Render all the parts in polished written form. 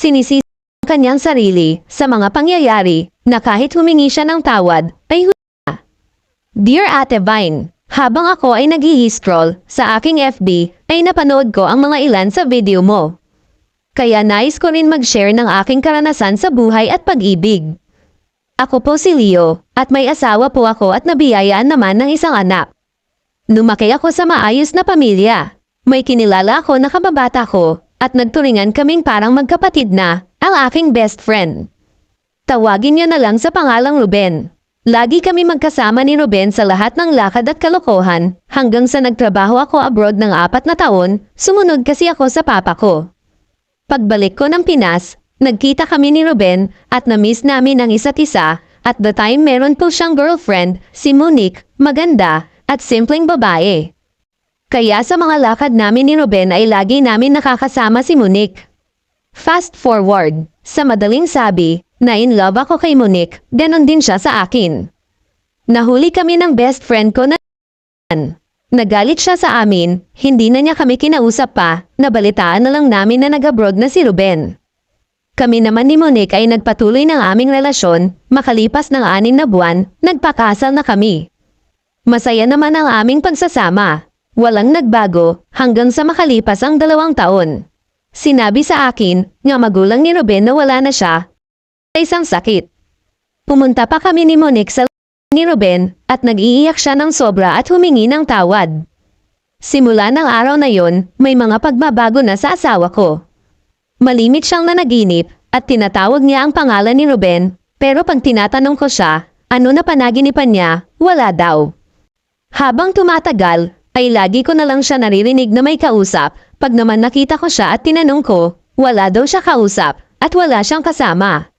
Sinisisi ang kanyang sarili sa mga pangyayari na kahit humingi siya ng tawad, ay huli na. Dear Ate Vine, habang ako ay nag-i-scroll sa aking FB, ay napanood ko ang mga ilan sa video mo. Kaya nais ko rin mag-share ng aking karanasan sa buhay at pag-ibig. Ako po si Leo, at may asawa po ako at nabiyayaan naman ng isang anak. Lumaki ako sa maayos na pamilya. May kinilala ako na kababata ko, at nagturingan kaming parang magkapatid na, ang aking best friend. Tawagin niyo na lang sa pangalang Ruben. Lagi kami magkasama ni Ruben sa lahat ng lakad at kalokohan, hanggang sa nagtrabaho ako abroad ng 4 na taon, sumunod kasi ako sa papa ko. Pagbalik ko ng Pinas, nagkita kami ni Ruben at na-miss namin ang isa't isa. At the time meron po siyang girlfriend, si Monique, maganda at simpleng babae. Kaya sa mga lakad namin ni Ruben ay lagi namin nakakasama si Monique. Fast forward, sa madaling sabi, na in love ako kay Monique, ganon din siya sa akin. Nahuli kami ng best friend ko na nagalit siya sa amin, hindi na niya kami kinausap pa, nabalitaan na lang namin na nag-abroad na si Ruben. Kami naman ni Monique ay nagpatuloy ng aming relasyon, makalipas ng 6 na buwan, nagpakasal na kami. Masaya naman ang aming pagsasama. Walang nagbago, hanggang sa makalipas ang 2 taon. Sinabi sa akin, nga magulang ni Ruben na wala na siya, sa isang sakit. Pumunta pa kami ni Monique sa ni Ruben, at nag-iiyak siya ng sobra at humingi ng tawad. Simula ng araw na yon, may mga pagbabago na sa asawa ko. Malimit siyang nanaginip, at tinatawag niya ang pangalan ni Ruben, pero pag tinatanong ko siya, ano na panaginipan niya, wala daw. Habang tumatagal, ay lagi ko na lang siya naririnig na may kausap, pag naman nakita ko siya at tinanong ko, wala daw siya kausap, at wala siyang kasama.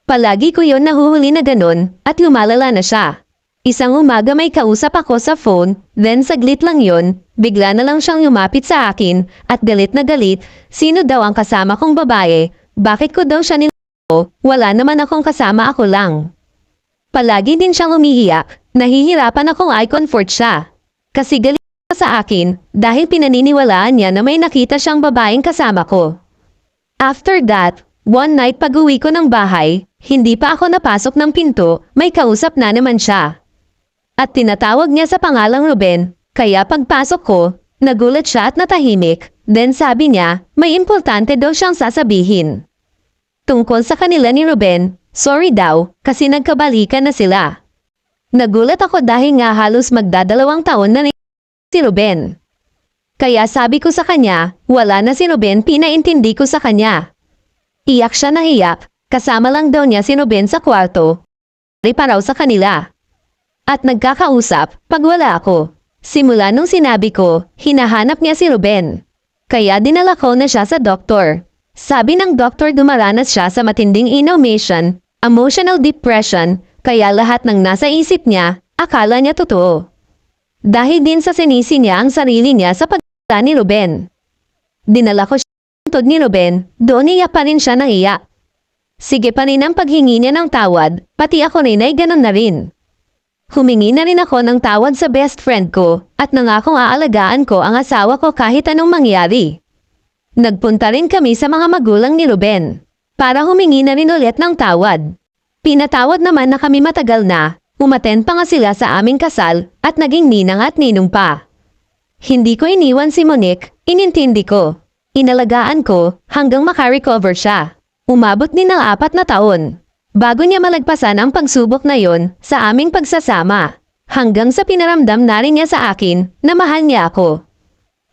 Palagi ko yon nahuhuli na ganon, at lumalala na siya. Isang umaga may kausap ako sa phone, then saglit lang yon, bigla na lang siyang lumapit sa akin, at galit na galit, sino daw ang kasama kong babae, bakit ko daw siya niloko, wala naman akong kasama, ako lang. Palagi din siyang umiiyak, nahihirapan akong i-comfort siya. Kasi galit siya sa akin, dahil pinaniniwalaan niya na may nakita siyang babaeng kasama ko. After that, one night pag-uwi ko ng bahay, hindi pa ako napasok ng pinto, may kausap na naman siya. At tinatawag niya sa pangalang Ruben, kaya pagpasok ko, nagulat siya at natahimik, then sabi niya, may importante daw siyang sasabihin. Tungkol sa kanila ni Ruben, sorry daw, kasi nagkabalikan na sila. Nagulat ako dahil nga halos magdadalawang taon na si Ruben. Kaya sabi ko sa kanya, wala na si Ruben, pinaintindi ko sa kanya. Iyak siya na iyak, kasama lang daw niya si Ruben sa kwarto. Pa raw sa kanila. At nagkakausap, pag wala ako. Simula nung sinabi ko, hinahanap niya si Ruben. Kaya dinala ko na siya sa doktor. Sabi ng doktor dumaranas siya sa matinding inumation, emotional depression, kaya lahat ng nasa isip niya, akala niya totoo. Dahil din sa sinisi niya ang sarili niya sa pagkakita ni Ruben. Dinala ko siya sa tod ni Ruben, doon iyak pa rin siya ng iyak. Sige pa rin ang paghingi niya ng tawad, pati ako rin ay ganon na rin. Humingi na rin ako ng tawad sa best friend ko, at nangakong aalagaan ko ang asawa ko kahit anong mangyari. Nagpunta rin kami sa mga magulang ni Ruben, para humingi na rin ulit ng tawad. Pinatawad naman na kami matagal na, umaten pa nga sila sa aming kasal, at naging ninang at ninong pa. Hindi ko iniwan si Monique, inintindi ko. Inalagaan ko, hanggang makarecover siya. Umabot din ng 4 na taon. Bago niya malagpasan ang pagsubok na yon sa aming pagsasama. Hanggang sa pinaramdam na rin niya sa akin na mahal niya ako.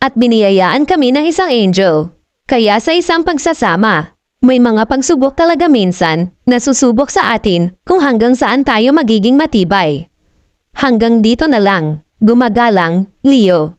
At biniyayaan kami ng isang angel. Kaya sa isang pagsasama, may mga pagsubok talaga minsan na susubok sa atin kung hanggang saan tayo magiging matibay. Hanggang dito na lang. Gumagalang, Leo.